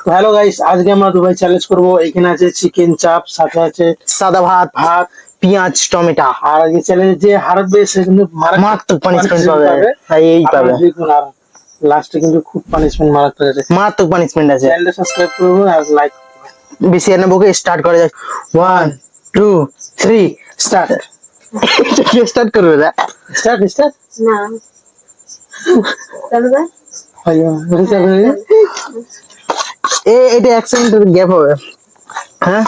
তো hello guys, আজকে আমরা দুবাই চ্যালেঞ্জ করব। এখানে আছে চিকেন চাপ, সাথে আছে সাদা ভাত, পেঁয়াজ, টমেটো। আর এই চ্যালেঞ্জ যে হারবে সে কিন্তু মারাত্মক পানিশমেন্ট পাবে। এই পাবে দেখুন। আর লাস্টে কিন্তু খুব পানিশমেন্ট মারাত্মক আছে। মারাত্মক পানিশমেন্ট আছে। চ্যানেলটা সাবস্ক্রাইব করুন আর লাইক। বেশি আর নেবো, স্টার্ট করে যাক। 1 2 3 স্টার্ট। কে স্টার্ট করবে? স্টার্ট স্টার্ট না চলো ভাই এটা 1 সেকেন্ডের গ্যাপ হবে। হ্যাঁ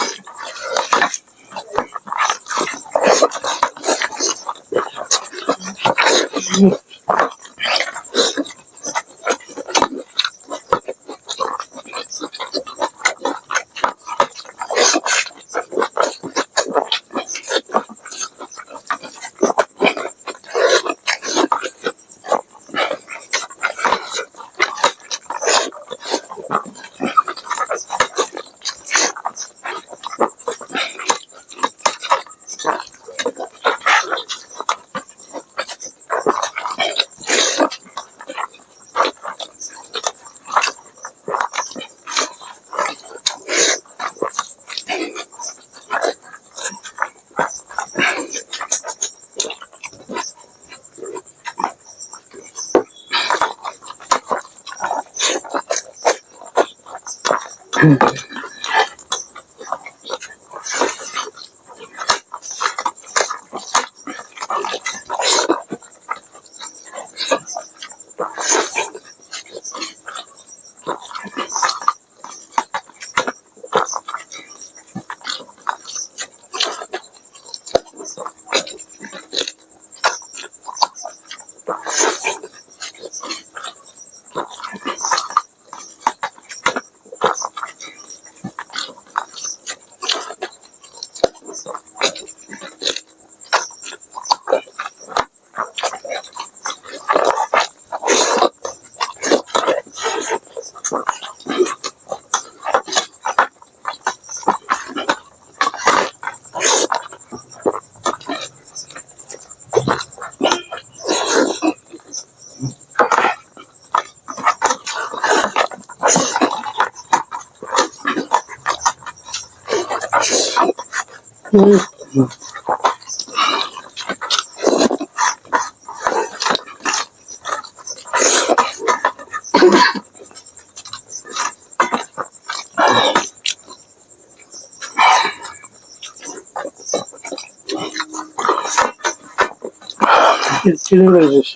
চিটিং করেছিস?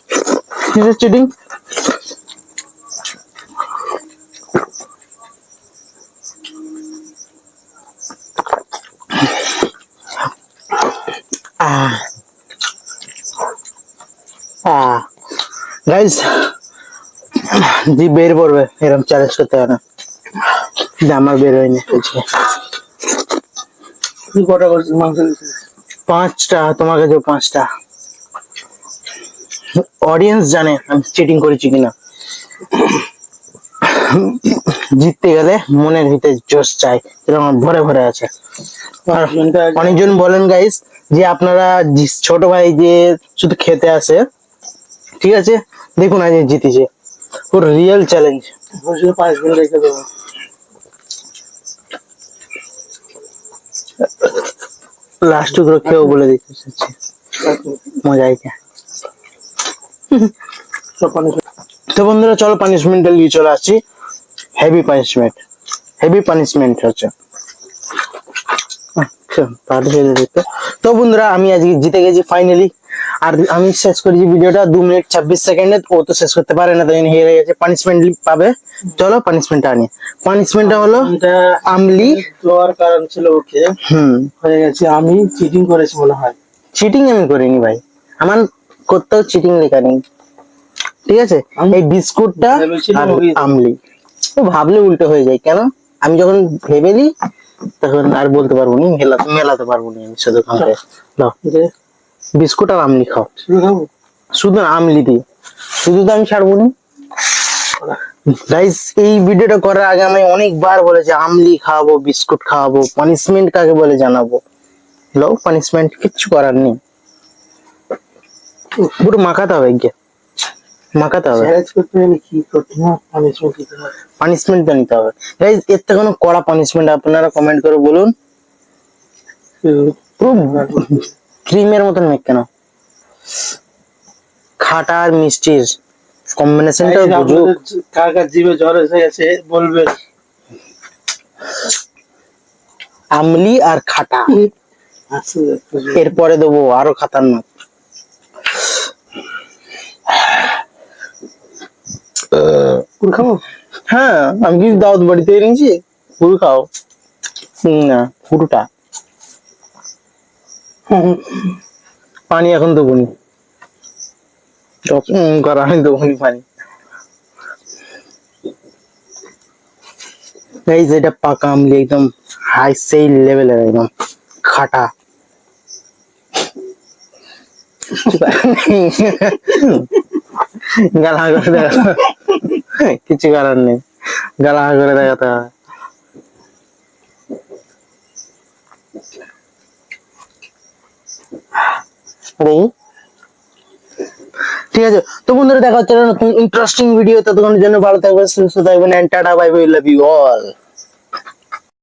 কিসের চিটিং? গাইস জি বের পড়বে, এরকম চ্যালেঞ্জ করতে হয় না। আমার বের হয়নি। তুই কটা করছিস মাংস দিছিস? 5টা, তোমার কাছে 5টা। অডিয়েন্স জানে আমি চিটিং করেছি কিনা। জিততে গেলে মনের ভিতরে জোশ চাই, এরকম ভরে ভরে আছে। আর অনেকজন বলেন গাইস যে আপনারা ছোট ভাই যে শুধু খেতে আসে, ঠিক আছে দেখুন আজ জিতেছে, পুরো রিয়েল চ্যালেঞ্জ। পানিশমেন্ট রেখে দেবো। লাস্ট টুকরো কেউ বলে দিতে চাচ্ছি, মজা আইছে। তো বন্ধুরা চলো পানিশমেন্টটা নিয়ে চলে আসছি। হেভি পানিশমেন্ট হচ্ছে। তো বন্ধুরা আমি আজকে জিতে গেছি ফাইনালি। আর আমি শেষ করেছি ভিডিওটা 2 মিনিট 26 সেকেন্ডে। ও তো শেষ করতে পারে না, তাই হেরে গেছে, পানিশমেন্ট পাবে। চলো পানিশমেন্টটা আনি। পানিশমেন্টটা হলো আমলি দেওয়ার কারণ ছিল ওকে হয়ে গেছে। আমি চিটিং করেছি মনে হয়। চিটিং আমি করিনি ভাই, আমার কোথাও চিটিং লেখা নেই, ঠিক আছে। এই বিস্কুটটা আর আমলি তো ভাবলে উল্টো হয়ে যায় কেন? আমি যখন ভেবেলি তখন আর বলতে পারবো না, মেলাতে পারবো না আমি শুধু খাবে। নাও বিস্কুট আর আমলি খাও, শুধু আমলি দিয়ে, শুধু তো আমি ছাড়বো না। গাইস এই ভিডিওটা করার আগে আমি অনেকবার বলেছি আমলি খাওয়াবো, বিস্কুট খাওয়াবো, পানিশমেন্ট কাকে বলে জানাবো। লো পানিশমেন্ট কিচ্ছু করার নেই, পুরো মাখাতে হবে গিয়ে। মাখাতে হবে, চ্যালেঞ্জ করতে হলে কি করতে হবে, পানিশমেন্ট দিতে হবে। পানিশমেন্ট তো নিতে হবে গাইস। এর থেকে কোনো কড়া পানিশমেন্ট আপনারা কমেন্ট করে বলুন। পুরো ক্রিমের মতন মেক কেন, খাটা আর মিষ্টির কম্বিনেশনটা বুঝুক। কার কার জিভে জ্বর এসে গেছে বলবেন। আমলি আর খাটা, আচ্ছা, এরপরে দেবো আরো খাতারনাক। পুরো খাবো। হ্যাঁ, আমি কি দাওয়াত বাড়িতে এনেছি, পুরো খাও। না পুরোটা, পানি এখন দেবো নি, করা আমি দেবো নি পানি। এই যেটা পাকা আমলি, একদম হাই সেই লেভেলের, একদম খাটা। গালা করে দেখা, কিছু করার নেই, গালা করে দেখাতে হবে। দেখি, ঠিক আছে তো বন্ধুরা, দেখা হচ্ছে নতুন ইন্টারেস্টিং ভিডিও। ততক্ষণের জন্য ভালো থাকবেন, সুস্থ থাকবেন, and tata bye bye, love you all.